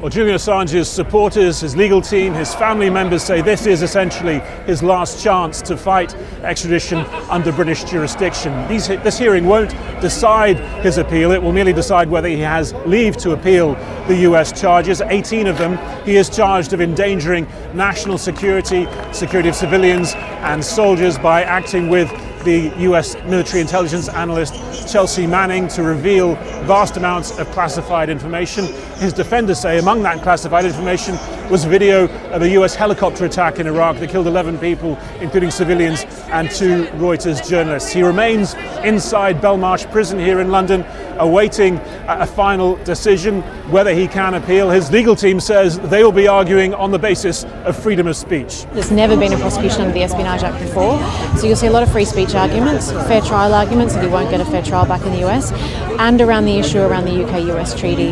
Well, Julian Assange's supporters, his legal team, his family members say this is essentially his last chance to fight extradition under British jurisdiction. This hearing won't decide his appeal. It will merely decide whether he has leave to appeal the US charges. 18 of them. He is charged of endangering national security, security of civilians and soldiers by acting with the US military intelligence analyst Chelsea Manning to reveal vast amounts of classified information. His defenders say among that classified information was video of a US helicopter attack in Iraq that killed 11 people, including civilians and 2 Reuters journalists. He remains inside Belmarsh prison here in London, awaiting a final decision whether he can appeal. His legal team says they will be arguing on the basis of freedom of speech. There's never been a prosecution under the Espionage Act before, so you'll see a lot of free speech arguments, fair trial arguments, and you won't get a fair trial back in the US, and around the issue around the UK-US treaty,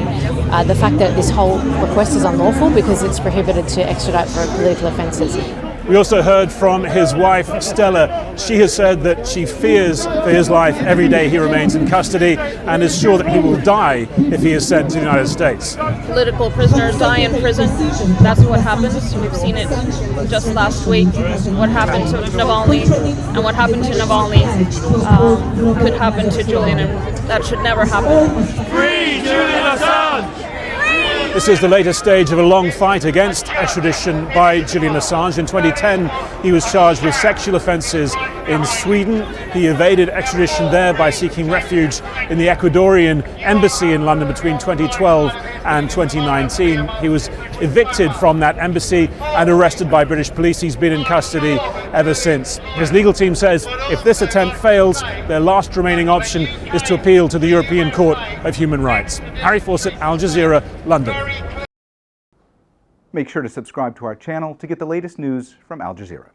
the fact that this whole request is unlawful because it's prohibited to extradite for political offences. We also heard from his wife, Stella. She has said that she fears for his life every day he remains in custody and is sure that he will die if he is sent to the United States. Political prisoners die in prison. That's what happens. We've seen it just last week. What happened to Navalny and what happened to Navalny could happen to Julian, and that should never happen. Free Julian Assange! This is the latest stage of a long fight against extradition by Julian Assange. In 2010, he was charged with sexual offences in Sweden. He evaded extradition there by seeking refuge in the Ecuadorian embassy in London between 2012 and 2019. He was evicted from that embassy and arrested by British police. He's been in custody ever since. His legal team says if this attempt fails, their last remaining option is to appeal to the European Court of Human Rights. Harry Fawcett, Al Jazeera, London. Make sure to subscribe to our channel to get the latest news from Al Jazeera.